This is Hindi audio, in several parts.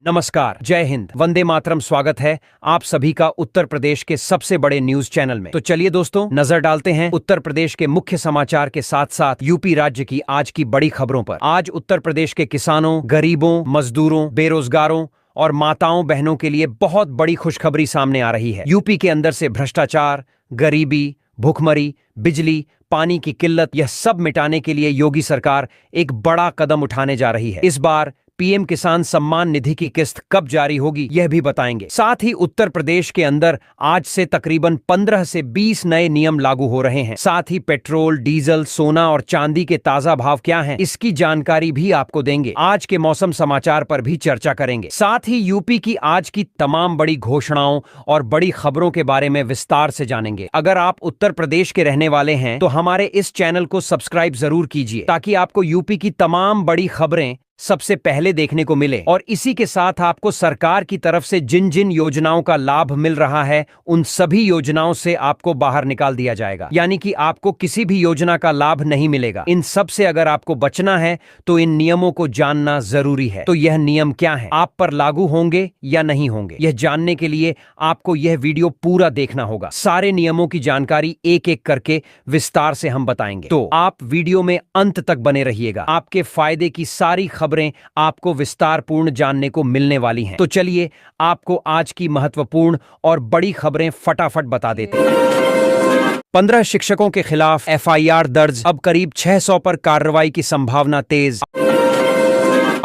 नमस्कार, जय हिंद, वंदे मातरम। स्वागत है आप सभी का उत्तर प्रदेश के सबसे बड़े न्यूज चैनल में। तो चलिए दोस्तों, नजर डालते हैं उत्तर प्रदेश के मुख्य समाचार के साथ साथ यूपी राज्य की आज की बड़ी खबरों पर। आज उत्तर प्रदेश के किसानों, गरीबों, मजदूरों, बेरोजगारों और माताओं बहनों के लिए बहुत बड़ी खुशखबरी सामने आ रही है। यूपी के अंदर से भ्रष्टाचार, गरीबी, भुखमरी, बिजली, पानी की किल्लत, यह सब मिटाने के लिए योगी सरकार एक बड़ा कदम उठाने जा रही है। इस बार पीएम किसान सम्मान निधि की किस्त कब जारी होगी, यह भी बताएंगे। साथ ही उत्तर प्रदेश के अंदर आज से तकरीबन 15 से 20 नए नियम लागू हो रहे हैं। साथ ही पेट्रोल, डीजल, सोना और चांदी के ताजा भाव क्या हैं, इसकी जानकारी भी आपको देंगे। आज के मौसम समाचार पर भी चर्चा करेंगे। साथ ही यूपी की आज की तमाम बड़ी घोषणाओं और बड़ी खबरों के बारे में विस्तार से जानेंगे। अगर आप उत्तर प्रदेश के रहने वाले हैं तो हमारे इस चैनल को सब्सक्राइब जरूर कीजिए, ताकि आपको यूपी की तमाम बड़ी खबरें सबसे पहले देखने को मिले। और इसी के साथ आपको सरकार की तरफ से जिन जिन योजनाओं का लाभ मिल रहा है, उन सभी योजनाओं से आपको बाहर निकाल दिया जाएगा। यानी कि आपको किसी भी योजना का लाभ नहीं मिलेगा। इन सब से अगर आपको बचना है तो इन नियमों को जानना जरूरी है। तो यह नियम क्या है, आप पर लागू होंगे या नहीं होंगे, यह जानने के लिए आपको यह वीडियो पूरा देखना होगा। सारे नियमों की जानकारी एक एक करके विस्तार से हम बताएंगे, तो आप वीडियो में अंत तक बने रहिएगा। आपके फायदे की सारी खबरें आपको विस्तारपूर्ण जानने को मिलने वाली हैं। तो चलिए आपको आज की महत्वपूर्ण और बड़ी खबरें फटाफट बता देते हैं। 15 शिक्षकों के खिलाफ एफआईआर दर्ज, अब करीब 600 पर कार्रवाई की संभावना तेज।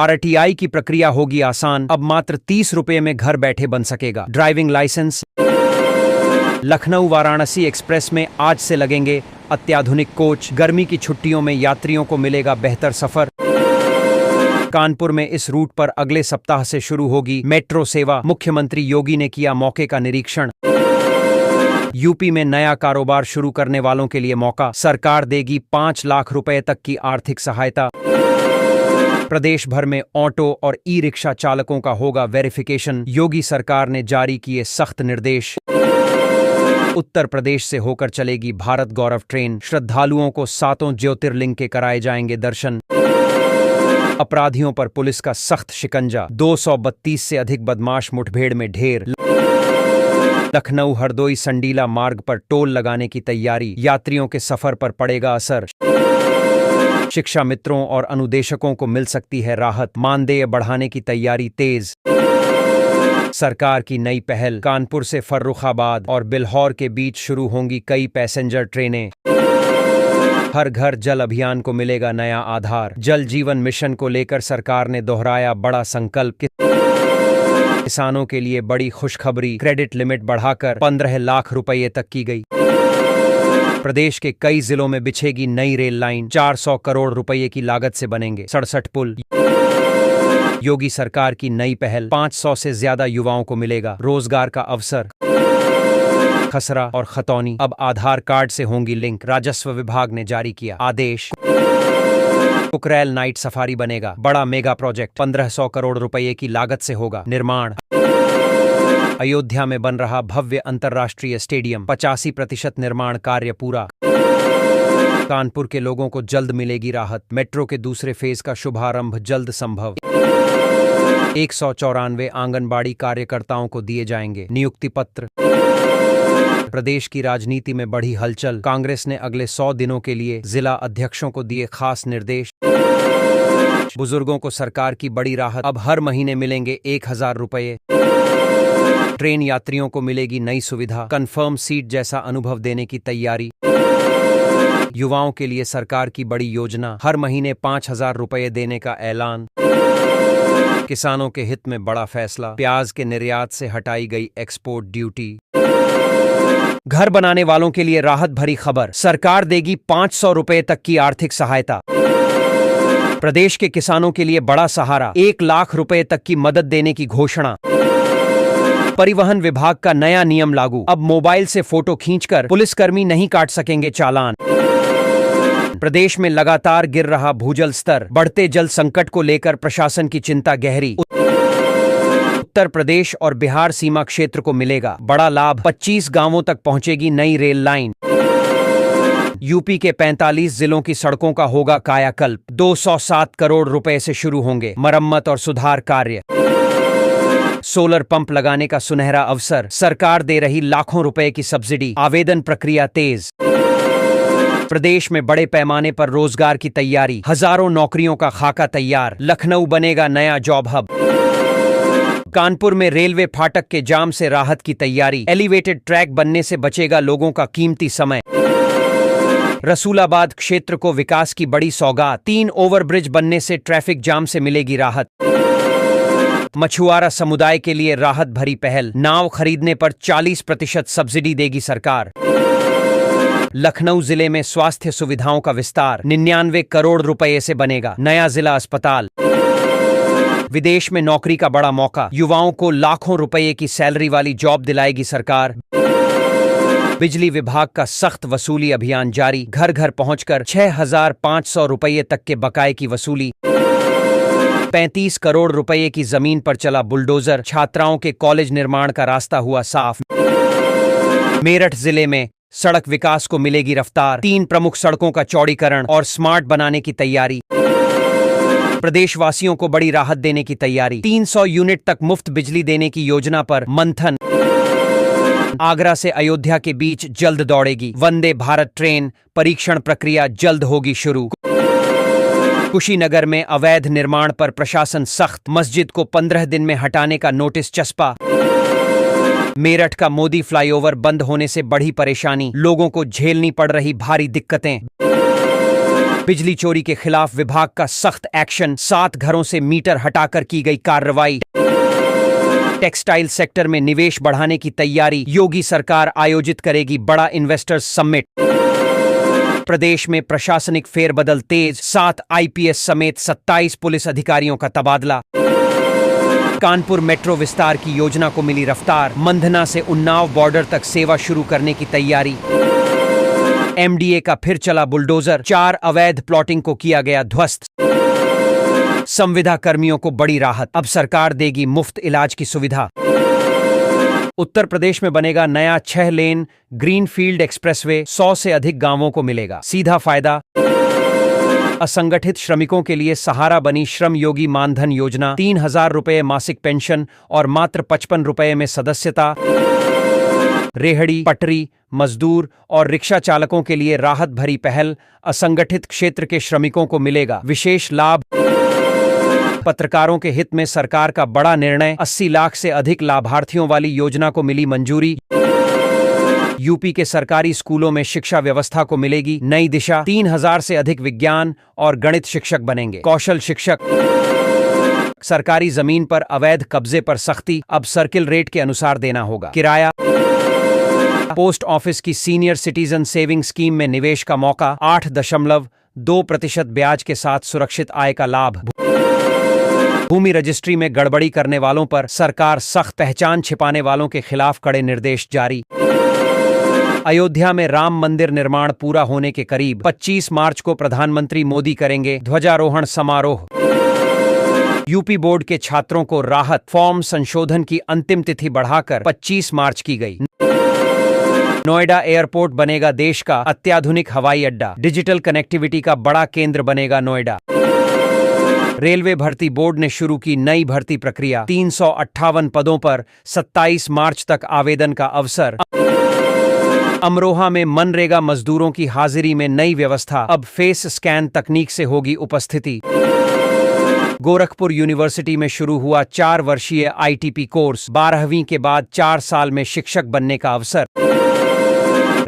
आरटीआई की प्रक्रिया होगी आसान, अब मात्र 30 रुपए में घर बैठे बन सकेगा driving licence. Lucknow Varanasi express में आज से लगेंगे अत्याधुनिक कोच, गर्मी की छुट्टियों में यात्रियों को मिलेगा बेहतर सफर। कानपुर में इस रूट पर अगले सप्ताह से शुरू होगी मेट्रो सेवा, मुख्यमंत्री योगी ने किया मौके का निरीक्षण। यूपी में नया कारोबार शुरू करने वालों के लिए मौका, सरकार देगी 5 लाख रुपए तक की आर्थिक सहायता। प्रदेश भर में ऑटो और ई रिक्शा चालकों का होगा वेरिफिकेशन, योगी सरकार ने जारी किए सख्त निर्देश। उत्तर प्रदेश से होकर चलेगी भारत गौरव ट्रेन, श्रद्धालुओं को 7 ज्योतिर्लिंग के कराए जाएंगे दर्शन। अपराधियों पर पुलिस का सख्त शिकंजा, 232 से अधिक बदमाश मुठभेड़ में ढेर। लखनऊ हरदोई संडीला मार्ग पर टोल लगाने की तैयारी, यात्रियों के सफर पर पड़ेगा असर। शिक्षा मित्रों और अनुदेशकों को मिल सकती है राहत, मानदेय बढ़ाने की तैयारी तेज। सरकार की नई पहल, कानपुर से फर्रुखाबाद और बिल्हौर के बीच शुरू होंगी कई पैसेंजर ट्रेनें। हर घर जल अभियान को मिलेगा नया आधार, जल जीवन मिशन को लेकर सरकार ने दोहराया बड़ा संकल्प। किसानों के लिए बड़ी खुशखबरी, क्रेडिट लिमिट बढ़ाकर 15 लाख रुपए तक की गई। प्रदेश के कई जिलों में बिछेगी नई रेल लाइन, 400 करोड़ रुपए की लागत से बनेंगे 67 पुल। योगी सरकार की नई पहल, 500 से ज्यादा युवाओं को मिलेगा रोजगार का अवसर। खसरा और खतौनी अब आधार कार्ड से होंगी लिंक, राजस्व विभाग ने जारी किया आदेश। कुकरेल नाइट सफारी बनेगा बड़ा मेगा प्रोजेक्ट, 1500 करोड़ रुपए की लागत से होगा निर्माण। अयोध्या में बन रहा भव्य अंतर्राष्ट्रीय स्टेडियम, 85% निर्माण कार्य पूरा। कानपुर के लोगों को जल्द मिलेगी राहत, मेट्रो के दूसरे फेज का शुभारंभ जल्द संभव। 194 आंगनबाड़ी कार्यकर्ताओं को दिए जाएंगे नियुक्ति पत्र। प्रदेश की राजनीति में बढ़ी हलचल, कांग्रेस ने अगले 100 दिनों के लिए जिला अध्यक्षों को दिए खास निर्देश। बुजुर्गों को सरकार की बड़ी राहत, अब हर महीने मिलेंगे 1000 रुपए। ट्रेन यात्रियों को मिलेगी नई सुविधा, कंफर्म सीट जैसा अनुभव देने की तैयारी। युवाओं के लिए सरकार की बड़ी योजना, हर महीने 5000 रुपए देने का ऐलान। किसानों के हित में बड़ा फैसला, प्याज के निर्यात से हटाई गई एक्सपोर्ट ड्यूटी। घर बनाने वालों के लिए राहत भरी खबर, सरकार देगी 500 रुपए तक की आर्थिक सहायता। प्रदेश के किसानों के लिए बड़ा सहारा, 1 लाख रुपए तक की मदद देने की घोषणा। परिवहन विभाग का नया नियम लागू, अब मोबाइल से फोटो खींचकर पुलिसकर्मी नहीं काट सकेंगे चालान। प्रदेश में लगातार गिर रहा भूजल स्तर, बढ़ते जल संकट को लेकर प्रशासन की चिंता गहरी। उत्तर प्रदेश और बिहार सीमा क्षेत्र को मिलेगा बड़ा लाभ, 25 गांवों तक पहुंचेगी नई रेल लाइन। यूपी के 45 जिलों की सड़कों का होगा कायाकल्प, 207 करोड़ रुपए से शुरू होंगे मरम्मत और सुधार कार्य। सोलर पंप लगाने का सुनहरा अवसर, सरकार दे रही लाखों रुपए की सब्सिडी, आवेदन प्रक्रिया तेज। प्रदेश में बड़े पैमाने पर रोजगार की तैयारी, हजारों नौकरियों का खाका तैयार, लखनऊ बनेगा नया जॉब हब। कानपुर में रेलवे फाटक के जाम से राहत की तैयारी, एलिवेटेड ट्रैक बनने से बचेगा लोगों का कीमती समय। रसूलाबाद क्षेत्र को विकास की बड़ी सौगात, 3 ओवरब्रिज बनने से ट्रैफिक जाम से मिलेगी राहत। मछुआरा समुदाय के लिए राहत भरी पहल, नाव खरीदने पर 40% सब्सिडी देगी सरकार। लखनऊ जिले में स्वास्थ्य सुविधाओं का विस्तार, 99 करोड़ रुपए से बनेगा नया जिला अस्पताल। विदेश में नौकरी का बड़ा मौका, युवाओं को लाखों रुपए की सैलरी वाली जॉब दिलाएगी सरकार। बिजली विभाग का सख्त वसूली अभियान जारी, घर घर पहुंचकर 6,500 रुपये तक के बकाये की वसूली। 35 करोड़ रुपए की जमीन पर चला बुलडोजर, छात्राओं के कॉलेज निर्माण का रास्ता हुआ साफ। मेरठ जिले में सड़क विकास को मिलेगी रफ्तार, 3 प्रमुख सड़कों का चौड़ीकरण और स्मार्ट बनाने की तैयारी। प्रदेशवासियों को बड़ी राहत देने की तैयारी, 300 यूनिट तक मुफ्त बिजली देने की योजना पर मंथन। आगरा से अयोध्या के बीच जल्द दौड़ेगी वंदे भारत ट्रेन, परीक्षण प्रक्रिया जल्द होगी शुरू। कुशीनगर में अवैध निर्माण पर प्रशासन सख्त, मस्जिद को 15 दिन में हटाने का नोटिस चस्पा। मेरठ का मोदी फ्लाईओवर बंद होने से बढ़ी परेशानी, लोगों को झेलनी पड़ रही भारी दिक्कतें। बिजली चोरी के खिलाफ विभाग का सख्त एक्शन, 7 घरों से मीटर हटाकर की गई कार्रवाई। टेक्सटाइल सेक्टर में निवेश बढ़ाने की तैयारी, योगी सरकार आयोजित करेगी बड़ा इन्वेस्टर्स समिट। प्रदेश में प्रशासनिक फेरबदल तेज, 7 आईपीएस समेत 27 पुलिस अधिकारियों का तबादला। कानपुर मेट्रो विस्तार की योजना को मिली रफ्तार, मंधना से उन्नाव बॉर्डर तक सेवा शुरू करने की तैयारी। एमडीए का फिर चला बुलडोजर, 4 अवैध प्लॉटिंग को किया गया ध्वस्त। संविदा कर्मियों को बड़ी राहत, अब सरकार देगी मुफ्त इलाज की सुविधा। उत्तर प्रदेश में बनेगा नया 6 लेन ग्रीनफील्ड एक्सप्रेसवे, 100 से अधिक गांवों को मिलेगा सीधा फायदा। असंगठित श्रमिकों के लिए सहारा बनी श्रम योगी मानधन योजना, 3,000 रुपये मासिक पेंशन और मात्र 55 रुपये में सदस्यता। रेहड़ी, पटरी, मजदूर और रिक्शा चालकों के लिए राहत भरी पहल, असंगठित क्षेत्र के श्रमिकों को मिलेगा विशेष लाभ। पत्रकारों के हित में सरकार का बड़ा निर्णय, 80 लाख से अधिक लाभार्थियों वाली योजना को मिली मंजूरी। यूपी के सरकारी स्कूलों में शिक्षा व्यवस्था को मिलेगी नई दिशा, 3,000 से अधिक विज्ञान और गणित शिक्षक बनेंगे कौशल शिक्षक। सरकारी जमीन पर अवैध कब्जे पर सख्ती, अब सर्किल रेट के अनुसार देना होगा किराया। पोस्ट ऑफिस की सीनियर सिटीजन सेविंग स्कीम में निवेश का मौका, 8.2% ब्याज के साथ सुरक्षित आय का लाभ। भूमि रजिस्ट्री में गड़बड़ी करने वालों पर सरकार सख्त, पहचान छिपाने वालों के खिलाफ कड़े निर्देश जारी। अयोध्या में राम मंदिर निर्माण पूरा होने के करीब, 25 मार्च को प्रधानमंत्री मोदी करेंगे ध्वजारोहण समारोह। यूपी बोर्ड के छात्रों को राहत, फॉर्म संशोधन की अंतिम तिथि बढ़ाकर 25 मार्च की गई। नोएडा एयरपोर्ट बनेगा देश का अत्याधुनिक हवाई अड्डा, डिजिटल कनेक्टिविटी का बड़ा केंद्र बनेगा नोएडा। रेलवे भर्ती बोर्ड ने शुरू की नई भर्ती प्रक्रिया, 358 पदों पर 27 मार्च तक आवेदन का अवसर। अमरोहा में मनरेगा मजदूरों की हाजिरी में नई व्यवस्था, अब फेस स्कैन तकनीक से होगी उपस्थिति। गोरखपुर यूनिवर्सिटी में शुरू हुआ 4 वर्षीय आईटीपी कोर्स, 12वीं के बाद 4 साल में शिक्षक बनने का अवसर।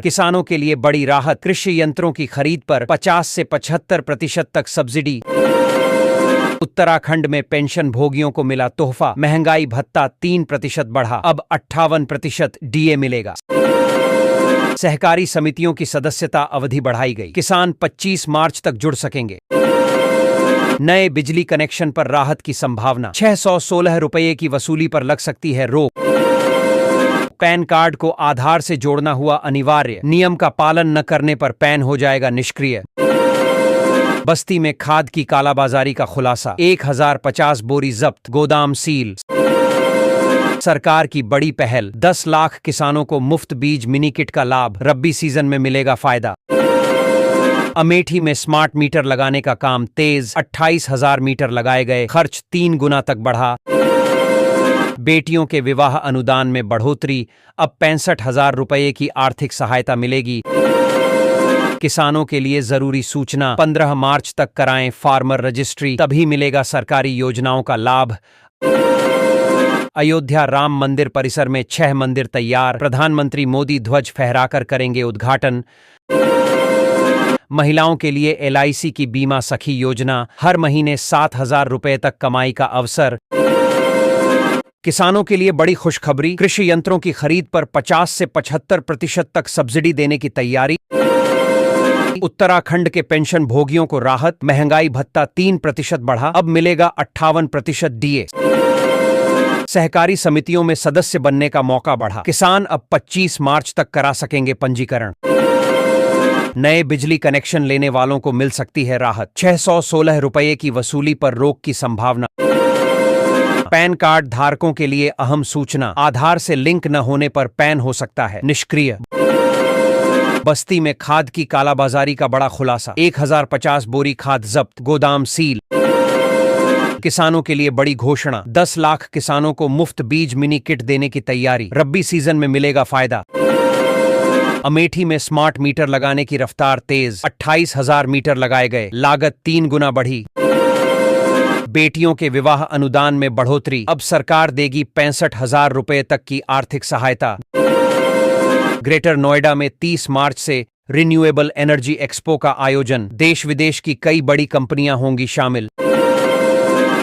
किसानों के लिए बड़ी राहत, कृषि यंत्रों की खरीद पर 50 से 75% तक सब्सिडी। उत्तराखंड में पेंशन भोगियों को मिला तोहफा, महंगाई भत्ता 3% बढ़ा, अब 58% डीए मिलेगा। सहकारी समितियों की सदस्यता अवधि बढ़ाई गई, किसान 25 मार्च तक जुड़ सकेंगे। नए बिजली कनेक्शन पर राहत की संभावना, 616 रुपये की वसूली पर लग सकती है रोक। पैन कार्ड को आधार से जोड़ना हुआ अनिवार्य, नियम का पालन न करने पर पैन हो जाएगा निष्क्रिय। बस्ती में खाद की कालाबाजारी का खुलासा, 1050 बोरी जब्त, गोदाम सील। सरकार की बड़ी पहल, 10 लाख किसानों को मुफ्त बीज मिनी किट का लाभ, रब्बी सीजन में मिलेगा फायदा। अमेठी में स्मार्ट मीटर लगाने का काम तेज, 28,000 मीटर लगाए गए, खर्च 3 गुना तक बढ़ा। बेटियों के विवाह अनुदान में बढ़ोतरी, अब 65,000 रुपये की आर्थिक सहायता मिलेगी। किसानों के लिए जरूरी सूचना, 15 मार्च तक कराएं फार्मर रजिस्ट्री, तभी मिलेगा सरकारी योजनाओं का लाभ। अयोध्या राम मंदिर परिसर में 6 मंदिर तैयार, प्रधानमंत्री मोदी ध्वज फहराकर करेंगे उद्घाटन। महिलाओं के लिए LIC की बीमा सखी योजना, हर महीने 7,000 रुपये तक कमाई का अवसर। किसानों के लिए बड़ी खुशखबरी, कृषि यंत्रों की खरीद पर 50 से 75% तक सब्सिडी देने की तैयारी। उत्तराखंड के पेंशन भोगियों को राहत, महंगाई भत्ता 3% बढ़ा, अब मिलेगा 58% DA। सहकारी समितियों में सदस्य बनने का मौका बढ़ा, किसान अब 25 मार्च तक करा सकेंगे पंजीकरण। नए बिजली कनेक्शन लेने वालों को मिल सकती है राहत, 616 रुपये की वसूली पर रोक की संभावना। पैन कार्ड धारकों के लिए अहम सूचना, आधार से लिंक न होने पर पैन हो सकता है निष्क्रिय। बस्ती में खाद की कालाबाजारी का बड़ा खुलासा, 1050 बोरी खाद जब्त, गोदाम सील। किसानों के लिए बड़ी घोषणा, 10 लाख किसानों को मुफ्त बीज मिनी किट देने की तैयारी, रब्बी सीजन में मिलेगा फायदा। अमेठी में स्मार्ट मीटर लगाने की रफ्तार तेज, 28,000 मीटर लगाए गए, लागत 3 गुना बढ़ी। बेटियों के विवाह अनुदान में बढ़ोतरी, अब सरकार देगी 65,000 रुपये तक की आर्थिक सहायता। ग्रेटर नोएडा में 30 मार्च से रिन्यूएबल एनर्जी एक्सपो का आयोजन, देश विदेश की कई बड़ी कंपनियां होंगी शामिल।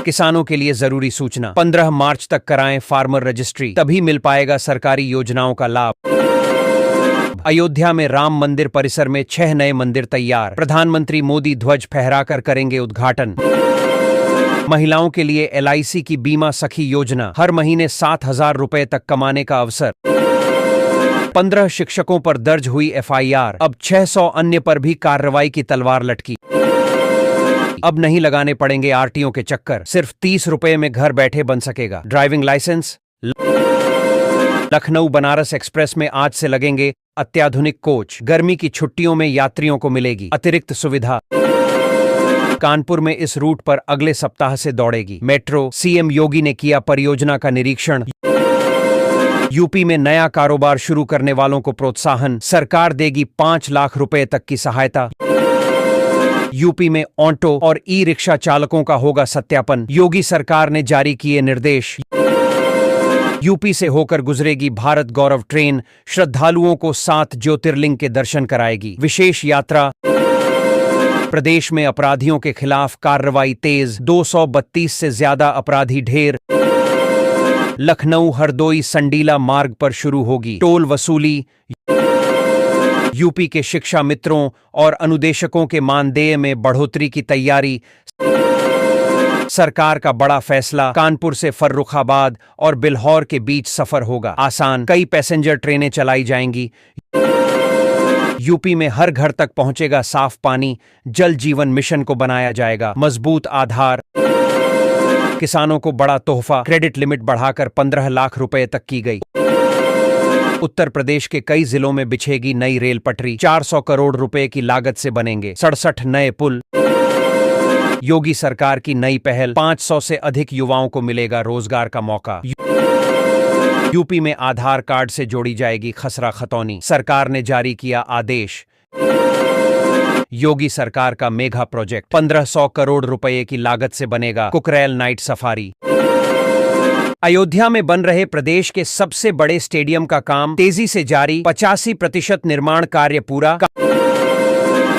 किसानों के लिए जरूरी सूचना, 15 मार्च तक कराएं फार्मर रजिस्ट्री, तभी मिल पाएगा सरकारी योजनाओं का लाभ। अयोध्या में राम मंदिर परिसर में 6 नए मंदिर तैयार, प्रधानमंत्री मोदी ध्वज फहराकर करेंगे उद्घाटन। महिलाओं के लिए LIC की बीमा सखी योजना, हर महीने 7,000 रुपये तक कमाने का अवसर। 15 शिक्षकों पर दर्ज हुई FIR, अब 600 अन्य पर भी कार्रवाई की तलवार लटकी। अब नहीं लगाने पड़ेंगे RTO के चक्कर, सिर्फ 30 रुपये में घर बैठे बन सकेगा driving licence. Lucknow Banaras express में आज से लगेंगे अत्याधुनिक कोच, गर्मी की छुट्टियों में यात्रियों को मिलेगी अतिरिक्त सुविधा। कानपुर में इस रूट पर अगले सप्ताह से दौड़ेगी मेट्रो, CM योगी ने किया परियोजना का निरीक्षण। यूपी में नया कारोबार शुरू करने वालों को प्रोत्साहन, सरकार देगी 5 लाख रुपए तक की सहायता। यूपी में ऑटो और ई-रिक्शा चालकों का होगा सत्यापन, योगी सरकार ने जारी किए निर्देश। यूपी से होकर गुजरेगी भारत गौरव ट्रेन, श्रद्धालुओं को 7 ज्योतिर्लिंग के दर्शन कराएगी विशेष यात्रा। प्रदेश में अपराधियों के खिलाफ कार्रवाई तेज, 232 से ज्यादा अपराधी ढेर। लखनऊ हरदोई संडीला मार्ग पर शुरू होगी टोल वसूली। यूपी के शिक्षा मित्रों और अनुदेशकों के मानदेय में बढ़ोतरी की तैयारी। सरकार का बड़ा फैसला, कानपुर से फर्रुखाबाद और बिल्हौर के बीच सफर होगा आसान, कई पैसेंजर ट्रेनें चलाई जाएंगी। यूपी में हर घर तक पहुंचेगा साफ पानी, जल जीवन मिशन को बनाया जाएगा मजबूत आधार। किसानों को बड़ा तोहफा, क्रेडिट लिमिट बढ़ाकर 15 लाख रुपए तक की गई। उत्तर प्रदेश के कई जिलों में बिछेगी नई रेल पटरी, 400 करोड़ रुपए की लागत से बनेंगे 67 नए पुल। योगी सरकार की नई पहल, 500 से अधिक युवाओं को मिलेगा रोजगार का मौका। यूपी में आधार कार्ड से जोड़ी जाएगी खसरा खतौनी, सरकार ने जारी किया आदेश। योगी सरकार का मेगा प्रोजेक्ट, 1500 करोड़ रुपए की लागत से बनेगा कुकरेल नाइट सफारी। अयोध्या में बन रहे प्रदेश के सबसे बड़े स्टेडियम का काम तेजी से जारी, 85% निर्माण कार्य पूरा।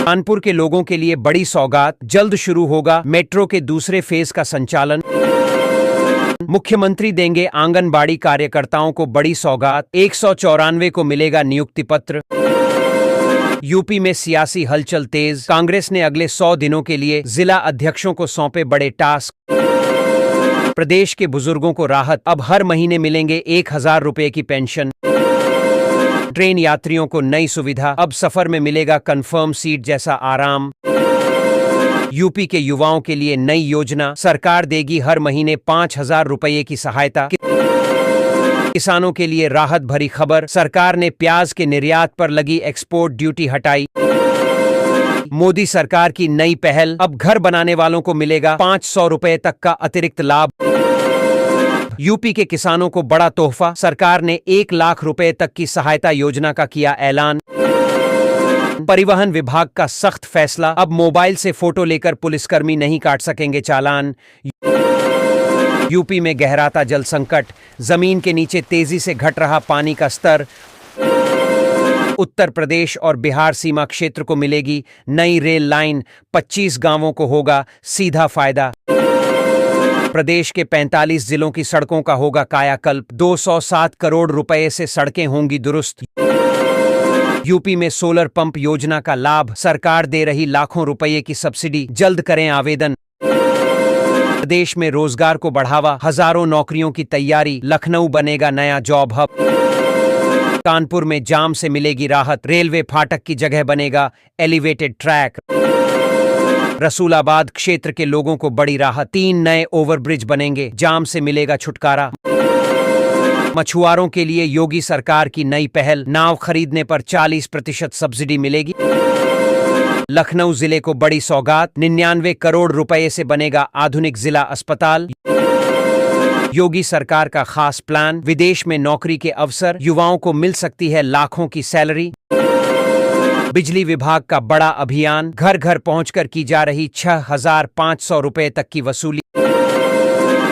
कानपुर के लोगों के लिए बड़ी सौगात, जल्द शुरू होगा मेट्रो के दूसरे फेज का संचालन। मुख्यमंत्री देंगे आंगनबाड़ी कार्यकर्ताओं को बड़ी सौगात, 194 को मिलेगा नियुक्ति पत्र। यूपी में सियासी हलचल तेज, कांग्रेस ने अगले 100 दिनों के लिए जिला अध्यक्षों को सौंपे बड़े टास्क। प्रदेश के बुजुर्गों को राहत, अब हर महीने मिलेंगे 1000 रुपए की पेंशन। ट्रेन यात्रियों को नई सुविधा, अब सफर में मिलेगा कंफर्म सीट जैसा आराम। यूपी के युवाओं के लिए नई योजना, सरकार देगी हर महीने 5000 रुपये की सहायता। किसानों के लिए राहत भरी खबर, सरकार ने प्याज के निर्यात पर लगी एक्सपोर्ट ड्यूटी हटाई। मोदी सरकार की नई पहल, अब घर बनाने वालों को मिलेगा 500 रुपए तक का अतिरिक्त लाभ। यूपी के किसानों को बड़ा तोहफा, सरकार ने 1 लाख रुपए तक की सहायता योजना का किया ऐलान। परिवहन विभाग का सख्त फैसला, अब मोबाइल से फोटो लेकर पुलिसकर्मी नहीं काट सकेंगे चालान। यूपी में गहराता जल संकट, जमीन के नीचे तेजी से घट रहा पानी का स्तर। उत्तर प्रदेश और बिहार सीमा क्षेत्र को मिलेगी नई रेल लाइन, 25 गांवों को होगा सीधा फायदा। प्रदेश के 45 जिलों की सड़कों का होगा कायाकल्प, 207 करोड़ रुपए से सड़कें होंगी दुरुस्त। यूपी में सोलर पंप योजना का लाभ, सरकार दे रही लाखों रुपए की सब्सिडी, जल्द करें आवेदन। प्रदेश में रोजगार को बढ़ावा, हजारों नौकरियों की तैयारी, लखनऊ बनेगा नया जॉब हब। कानपुर में जाम से मिलेगी राहत, रेलवे फाटक की जगह बनेगा एलिवेटेड ट्रैक। रसूलाबाद क्षेत्र के लोगों को बड़ी राहत, 3 नए ओवरब्रिज बनेंगे, जाम से मिलेगा छुटकारा। मछुआरों के लिए योगी सरकार की नई पहल, नाव खरीदने पर 40% सब्सिडी मिलेगी। लखनऊ जिले को बड़ी सौगात, 99 करोड़ रुपए से बनेगा आधुनिक जिला अस्पताल। योगी सरकार का खास प्लान, विदेश में नौकरी के अवसर, युवाओं को मिल सकती है लाखों की सैलरी। बिजली विभाग का बड़ा अभियान, घर घर पहुंचकर की जा रही 6,500 रुपए तक की वसूली।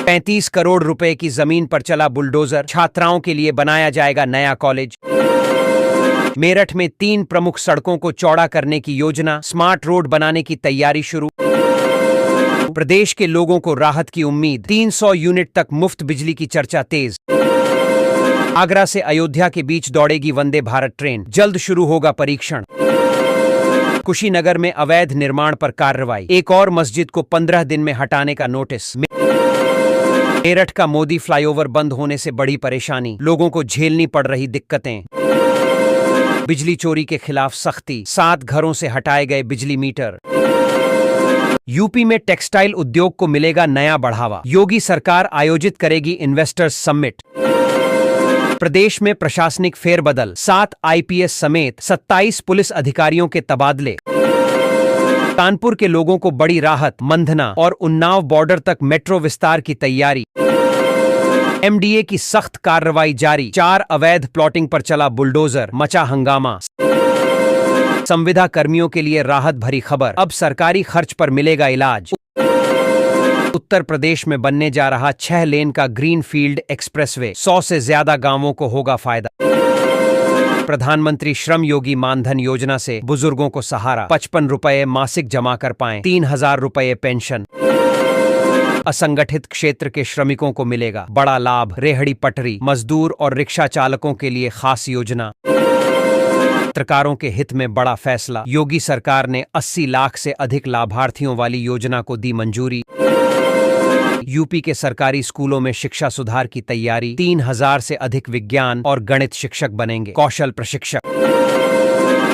35 करोड़ रुपए की जमीन पर चला बुलडोजर, छात्राओं के लिए बनाया जाएगा नया कॉलेज। मेरठ में 3 प्रमुख सड़कों को चौड़ा करने की योजना, स्मार्ट रोड बनाने की तैयारी शुरू। प्रदेश के लोगों को राहत की उम्मीद, 300 यूनिट तक मुफ्त बिजली की चर्चा तेज। आगरा से अयोध्या के बीच दौड़ेगी वंदे भारत ट्रेन, जल्द शुरू होगा परीक्षण। कुशीनगर में अवैध निर्माण पर कार्रवाई, एक और मस्जिद को 15 दिन में हटाने का नोटिस। मेरठ का मोदी फ्लाईओवर बंद होने से बड़ी परेशानी, लोगों को झेलनी पड़ रही दिक्कतें। बिजली चोरी के खिलाफ सख्ती, 7 घरों से हटाए गए बिजली मीटर। यूपी में टेक्सटाइल उद्योग को मिलेगा नया बढ़ावा, योगी सरकार आयोजित करेगी इन्वेस्टर्स समिट। प्रदेश में प्रशासनिक फेरबदल, 7 आईपीएस समेत 27 पुलिस अधिकारियों के तबादले। कानपुर के लोगों को बड़ी राहत, मंधना और उन्नाव बॉर्डर तक मेट्रो विस्तार की तैयारी। एमडीए की सख्त कार्रवाई जारी, 4 अवैध प्लॉटिंग पर चला बुलडोजर, मचा हंगामा। संविदा कर्मियों के लिए राहत भरी खबर, अब सरकारी खर्च पर मिलेगा इलाज। उत्तर प्रदेश में बनने जा रहा 6 लेन का ग्रीनफील्ड एक्सप्रेसवे, 100 से ज्यादा गांवों को होगा फायदा। प्रधानमंत्री श्रम योगी मानधन योजना से बुजुर्गों को सहारा, 55 रुपए मासिक जमा कर पाएं, 3,000 रुपए पेंशन। असंगठित क्षेत्र के श्रमिकों को मिलेगा बड़ा लाभ, रेहड़ी पटरी, मजदूर और रिक्शा चालकों के लिए खास योजना। पत्रकारों के हित में बड़ा फैसला, योगी सरकार ने 80 लाख से अधिक लाभार्थियों वाली योजना को दी मंजूरी। यूपी के सरकारी स्कूलों में शिक्षा सुधार की तैयारी, 3,000 से अधिक विज्ञान और गणित शिक्षक बनेंगे, कौशल प्रशिक्षक।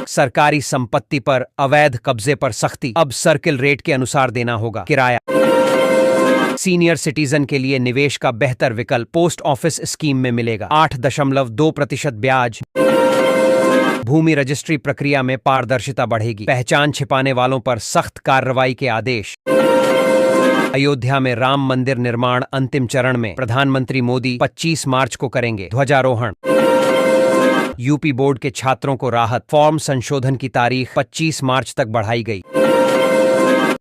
सरकारी संपत्ति पर अवैध कब्जे पर सख्ती, अब सर्किल रेट के अनुसार देना होगा किराया। सीनियर सिटीजन के लिए निवेश का बेहतर विकल्प, पोस्ट ऑफिस स्कीम में मिलेगा 8.2% ब्याज। भूमि रजिस्ट्री प्रक्रिया में पारदर्शिता बढ़ेगी, पहचान छिपाने वालों पर सख्त कार्रवाई के आदेश। अयोध्या में राम मंदिर निर्माण अंतिम चरण में, प्रधानमंत्री मोदी 25 मार्च को करेंगे ध्वजारोहण। यूपी बोर्ड के छात्रों को राहत, फॉर्म संशोधन की तारीख 25 मार्च तक बढ़ाई गई।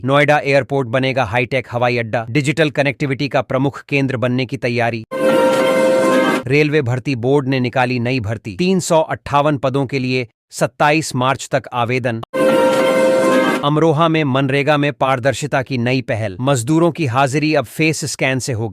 नोएडा एयरपोर्ट बनेगा हाईटेक हवाई अड्डा, डिजिटल कनेक्टिविटी का प्रमुख केंद्र बनने की तैयारी। रेलवे भर्ती बोर्ड ने निकाली नई भर्ती, 358 पदों के लिए 27 मार्च तक आवेदन। अमरोहा में मनरेगा में पारदर्शिता की नई पहल, मजदूरों की हाजिरी अब फेस स्कैन से होगी।